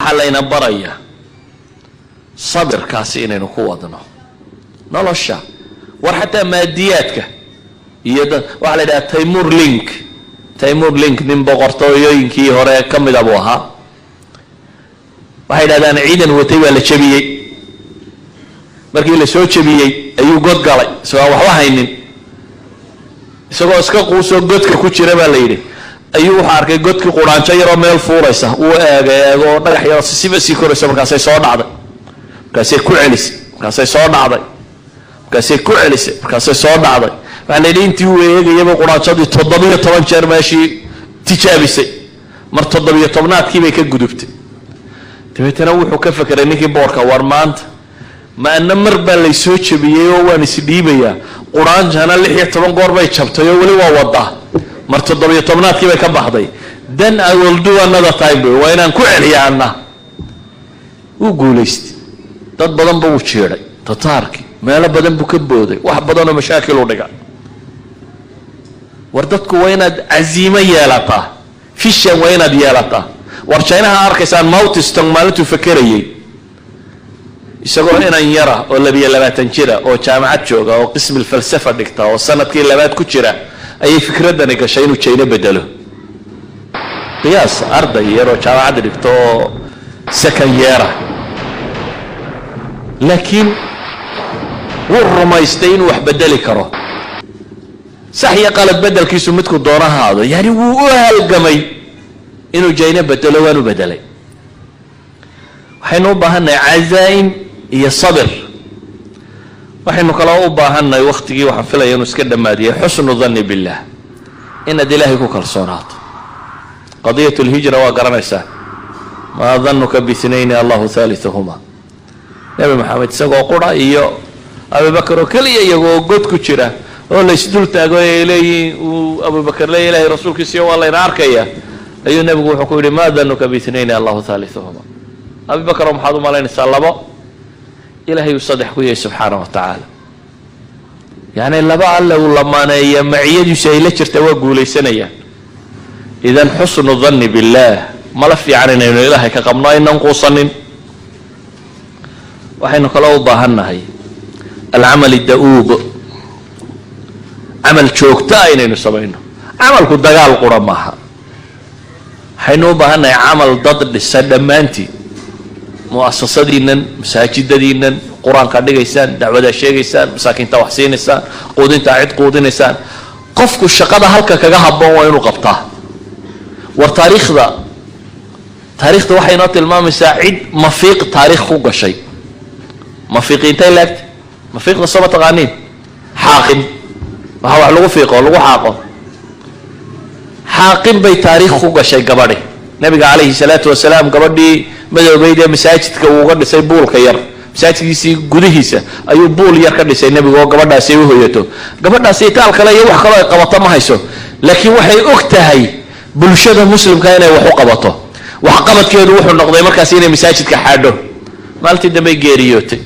حلينا بريا صبر كاسين إنه قوتنا نلاشى وحتى مادياتك يدا وعلى ده تيمور لينك من بقرطويين كي هراء كم دبوها وحيد هذا عيدا وتيبا لشبيه markii la soo jabiyay ayuu god galay soo wax haynin isagoo iska quuso godka ku jira baa la yiri ayuu waxa arkay godkii quraanjo yar oo meel fuuraysa uu eego dhagax yar si koraysa markaas ay soo dhacday markaas ay ku celisay markaas ay soo dhacday markaas ay ku celisay markaas ay soo dhacday waxa la yiri intii uu eegayaba quraanjadii 17 jeer meeshii tijaabisay mar 17aadkii bay ka gudubtay dabeetana wuxuu ka fakiray ninkii boorka war maanta ما أن مربى اللي يسوي بيه ونسديبيا قرآن جانا اللي هي طبعا قربي شبته ولي ووضع مرتضى بيطمنات كيف كبحضي then I will do another time وين أنكو عليه عنا وقوليست تد بدن بوشيري تتاركي ما لا بدن بكبودي واحد بدن مشاكل ورجع وردتكو وين عزيمة يالتا فيش وين ديالتا ورشينها أركسان موت استعمالته فكريه isagoo inaan yara oo 22 jira oo jaamacad jooga oo qism falsafa dhigta oo sanadkii labaad ku jira ayay fikradani gashay inuu China bedelo qiyaas arday yar oo jaamacad dhigto second year laakiin wuu rumaystay inuu wax bedeli karo sax ya qalad bedelkiisu midku doonahaado yani wuu u halgamay inuu China bedelo waanu bedelay waxaynu u baahanay cazaa'im iyo sabir waxaynu kala u baahanay waqtigii waxaan filayaa inuu iska dhamaadiyay xusnu dhanni billah inna ilaahi ku kalsoonaato qadiyatu alhijra waa garanaysa ma dhannuka bi ithnayn Allahu thalithuhuma nabi maxamed isagoo qura iyo Abu Bakr oo kaliya iyagoo god ku jira oo la isdul taago Ilaahi Abu Bakr la Ilaahi rasuulkiisa waa la arkaya ayuu nabigu wuxuu ku yiri ma dhannuka bi ithnayn Allahu thalithuhuma أبي بكر ومحمد مالين سلبا إلهي يصدح كويه سبحانه وتعالى يعني اللبا الله لما أنا معيد يسيلك ارتوى قولي سنيا إذا حسن الظن بالله ملفي عننا إنه إلهي كقمنا إنه نقوصنين وحين قالوا باهنا هي العمل الدؤوب عمل شوكتاين إنه سبينه عمل كدقال قرمها حين باهنا عمل ضد السلمانتي مؤسساتنا مساجدنا قرآن كدغيسان دعوة شيغيسان مساكين توحسينيسان قودين تعيد قودينيسان قفكو الشقاده halka kaga habboon waa inuu qabtaa war taariikhda waxay noo tilmaamaysaa cid mafiiq taariikh ku gashay mafiiqinta laagt mafiiqda soo taqaaniin xaaqin waxa wax lagu fiiqo lagu xaaqo xaaqin bay taariikh ku gashay gabadhi nabiga kaleey salaatu wasalaam gabadhii madowbayda masaajidka uu uga dhisay buulka yar masaajidkiisii gudihiisa ayuu buul yar ka dhisay nabiga oo gabadhaasi u hooyato gabadhaasi taal kale iyo wax kale ay qabato ma hayso laakiin waxay og tahay bulshada muslimka inay wax u qabato wax qabadkeedu wuxuu noqday markaas inay masaajidka xaadho maaltii dambe geeriyootay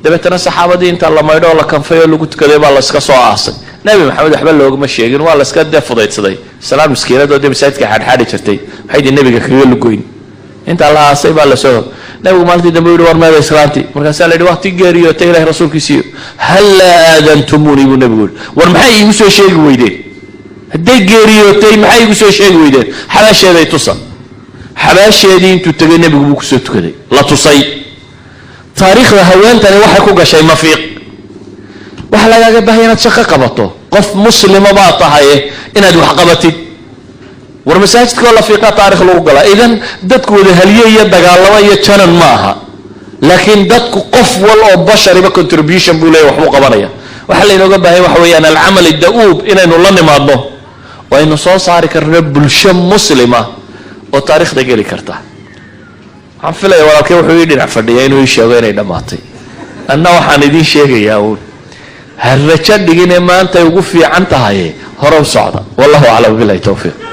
dabeetana saxaabadii inta la maydho la kanfay oo lagu tukaday baa la iska soo aasay nabi maxamed waxba loogama sheegin waa la iska deefudaysaday salaam miskiinada oo masaajidka xaadxaadi jirtay waxay nabiga kaga lugoyn inta Allah aasay baa la soo nabigu maaltii dambe uu war meeday islaanti markaas la yiri waqti geeriyootay ilaahay rasuulkiisa hal la aadantumuni bu nabigu war maxay igu soo sheegi weydeen haday geeriyootay maxay igu soo sheegi weydeen xalaasheeday tusa xalaasheedii intuu tagay nabigu ku soo tukaday la tusay taariikhda haweentani waxay ku gashay mafiiq waxa laga baahan inaad shaqo qabato qof muslima baa tahay inaad wax qabatid war masaajidka la fiiqa taariikh lagu gala idan dadku wada haliye iyo dagaalama iyo janan maaha laakiin dadku qof wal oo bashariba contribution buu leeyahay wax uu qabanaya waxa la inooga baahay waxa weeyaan al-amal ad-da'ub inaynu la nimaadno oo aynu soo saari karno bulsho muslima oo taariikhda gali karta waxaan filayaa walaalkay wuxuu ii dhinac fadhiyay inuu ii sheego inay dhamaatay anna waxaan idin sheegayaa oo harraja dhigine maanta ugu fiican tahay horow socda wallahu a'lam billahi tawfiiq